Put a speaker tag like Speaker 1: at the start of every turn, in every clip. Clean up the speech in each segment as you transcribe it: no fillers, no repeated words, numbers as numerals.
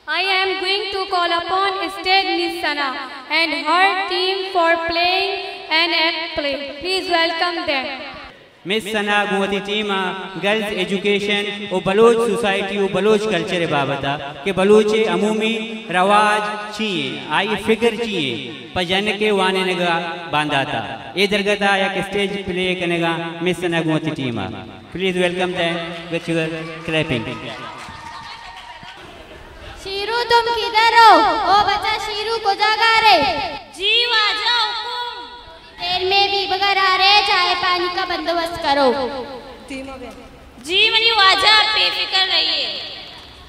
Speaker 1: I am going to call upon State Miss Sana and her team for playing an act play. Please welcome them.
Speaker 2: Miss Sana गुवती team girls education और Baloch society और Baloch culture बाबता के बलोच अमूमी रवाज चाहिए आई फिक्र चाहिए पजन के वाने नगा बांधा था ये दरगता या स्टेज प्ले कनेगा मिस सना गुवती team please welcome them with your clapping.
Speaker 3: शीरू तुम किधर हो? ओ बच्चा शीरू को जगा रे।
Speaker 4: जी आ जाओ।
Speaker 3: देर में भी बगैर आ रहे चाय पानी का बंदोबस्त करो।
Speaker 4: जी मनी वाजा बेफिक्र रहिए।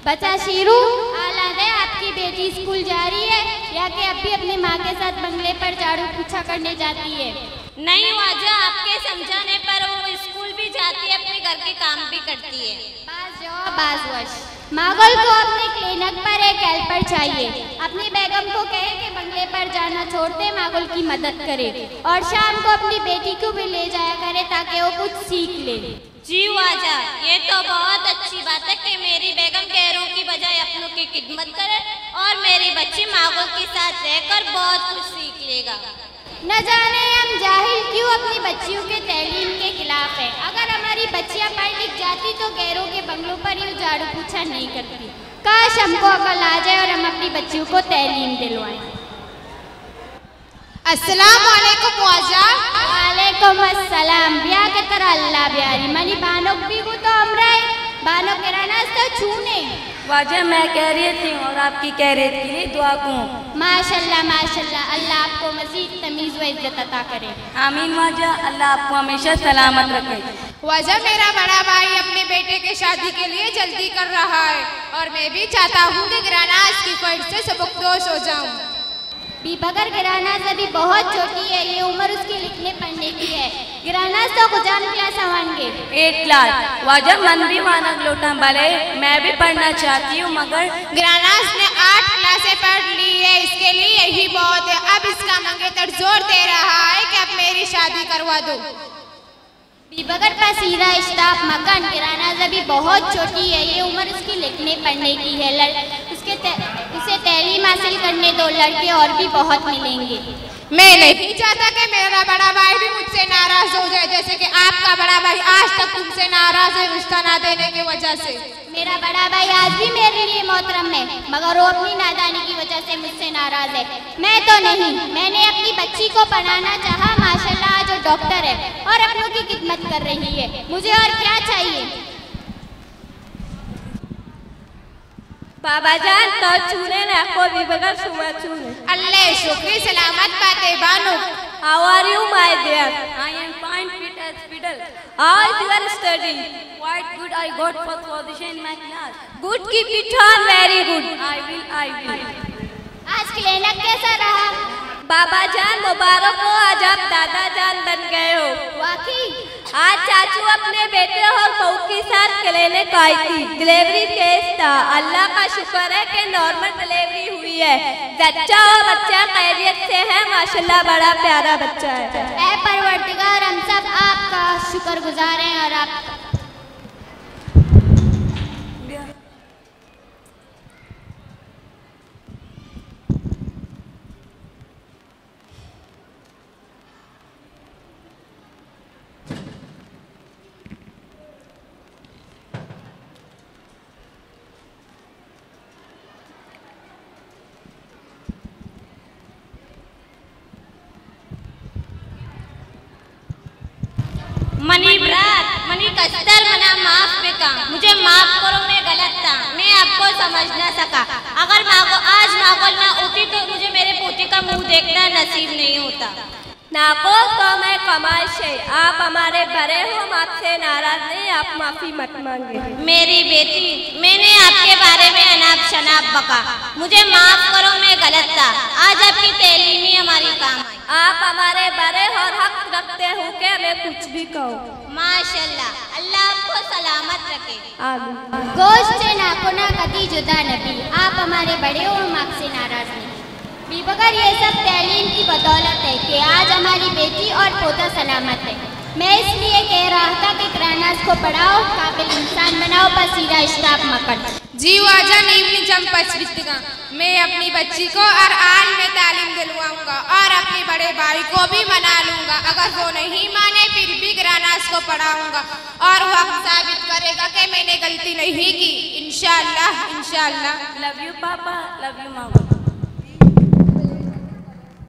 Speaker 3: बच्चा शीरू हालांकि आपकी बेटी स्कूल जा रही है या कि अभी अपनी माँ के साथ बंगले पर झाड़ू पोछा करने जाती है?
Speaker 4: नहीं वाजा आपके समझाने पर वो स्कूल भी जाती है अपने घर के काम भी करती है।
Speaker 3: बाज मागोल को अपने क्लिनिक पर एक हेल्पर चाहिए। अपनी बेगम को कहे कि बंगले पर जाना छोड़ते मागोल की मदद करे और शाम को अपनी बेटी को भी ले जाया करे ताकि वो कुछ सीख ले।
Speaker 4: जी वाजा ये तो बहुत अच्छी बात है कि मेरी बेगम गैरों की बजाय अपनों की खिदमत करे और मेरी बच्ची मागोल के साथ रहकर बहुत कुछ सीख लेगा।
Speaker 3: न जाने हम जाहिल क्यों अपनी बच्चियों के तालीम के खिलाफ है। अगर हमारी बच्चियां पढ़ लिख जाती तो गैरों के बंगलों पर यूँ झाड़ू पोछा नहीं करती। काश हमको अकल आ जाए और हम अपनी बच्चियों को तालीम दिलवाएं।
Speaker 5: अस्सलाम वालेकुम वाजा।
Speaker 3: वालेकुम अस्सलाम। ब्याह के तरह अल्लाह ब्यारी मनी बानोक भी को तो हमरा बानो किराना से छूने
Speaker 1: वाजा मैं कह रही थी और आपकी कह रही के लिए दुआ करूं।
Speaker 3: माशाल्लाह माशाल्लाह अल्लाह आपको मजीद तमीज़ व इज्जत अता करे।
Speaker 1: आमीन वाजा अल्लाह आपको हमेशा सलामत रखे।
Speaker 5: वाजा मेरा बड़ा भाई अपने बेटे के शादी के लिए जल्दी कर रहा है और मैं भी चाहता हूँ कि गिरानाज की फर्ज से सबकदोश हो जाऊँ।
Speaker 3: बगर गिरानाज अभी बहुत छोटी है, ये उम्र उसकी लिखने पढ़ने की है। गिरानाज तो गुजाम क्लास आवानगे
Speaker 1: 8 क्लास वाजा मन भी मानक लोटा भले मैं भी पढ़ना चाहती हूँ मगर
Speaker 5: गिरानाज ने 8 क्लासें पढ़ ली है, इसके लिए यही बहुत है। अब इसका मंगेतर जोर दे रहा है कि अब मेरी शादी करवा दो।
Speaker 3: बगर का सीधा स्टाफ मकान गिरानाज अभी बहुत छोटी है, ये उम्र उसकी लिखने पढ़ने की है। उसे तालीम हासिल करने दो, लड़के और भी बहुत मिलेंगे।
Speaker 5: मैं नहीं चाहता कि मेरा बड़ा भाई भी मुझसे नाराज हो जाए जैसे कि आपका बड़ा भाई आज तक तुमसे नाराज है रिश्ता ना देने की वजह से।
Speaker 3: मेरा बड़ा भाई आज भी मेरे लिए मोहतरम है मगर वो अपनी नादानी की वजह से मुझसे नाराज है। मैं तो नहीं, मैंने अपनी बच्ची को पढ़ाना चाहा, माशाल्लाह आज वो डॉक्टर है और अपनों की खिदमत कर रही है। मुझे और क्या चाहिए?
Speaker 1: बाबा जान तो चूने ना को भी बगल सुमा चूने
Speaker 5: अल्लाह शुक्र सलामत बातें Bano.
Speaker 1: How are you my dear? I am fine fit as fiddle. How is your study? Quite good. I got first position in my class. Good, keep it on. Very good. I will.
Speaker 3: आज clinic कैसा रहा?
Speaker 1: बाबा जान मुबारक हो, आज आप दादा जान बन गए हो।
Speaker 3: वाकई
Speaker 1: आज चाचू अपने बेटे और बहू के साथ क्लिनिक आई थी। डिलीवरी केस था, अल्लाह का शुक्र है कि नॉर्मल डिलीवरी हुई है। जच्चा और बच्चा खैरियत से है, माशाल्लाह बड़ा प्यारा बच्चा है।
Speaker 3: ऐ परवरदिगार हम सब आपका शुक्रगुजार हैं और आप
Speaker 4: मनी कस्तर मना माफ पे का मुझे माफ करो, मैं गलत था, मैं आपको समझ ना सका। अगर आज मागोल ना होती तो मुझे मेरे पोते का मुंह देखना नसीब नहीं होता।
Speaker 1: नाको तो मैं कमाल से आप हमारे बड़े हो, हम आपसे नाराज नहीं, आप माफी मत मांगे।
Speaker 4: मेरी बेटी मैंने आपके बारे में अनाप शनाप बका, मुझे माफ करो, मैं गलत था। आज आपकी तालीम ही हमारी काम आई।
Speaker 1: आप हमारे बड़े और हक रखते हो के मैं कुछ भी कहूँ।
Speaker 4: माशाल्लाह अल्लाह आपको सलामत रखे।
Speaker 1: आमीन।
Speaker 3: गोश्त से नाको ना कदी जुदा नबी, आप हमारे बड़े हो, हम आपसे नाराज नहीं। बगर ये सब तालीम की बदौलत है कि आज हमारी बेटी और पोता सलामत है। मैं इसलिए कह रहा था कि गिरानाज को पढ़ाओ, काबिल इंसान बनाओ, बस सीधा स्टाफ मकड़।
Speaker 5: जीव आजा नीम चंपा मैं अपनी बच्ची को अरआन में तालीम दिलवाऊंगा और अपने बड़े भाई को भी मना लूंगा। अगर वो नहीं माने फिर भी गिरानास को पढ़ाऊंगा और वक्त साबित करेगा कि मैंने गलती नहीं की। इंशाअल्लाह इंशाअल्लाह।
Speaker 1: लव यू पापा, लव यू मामा।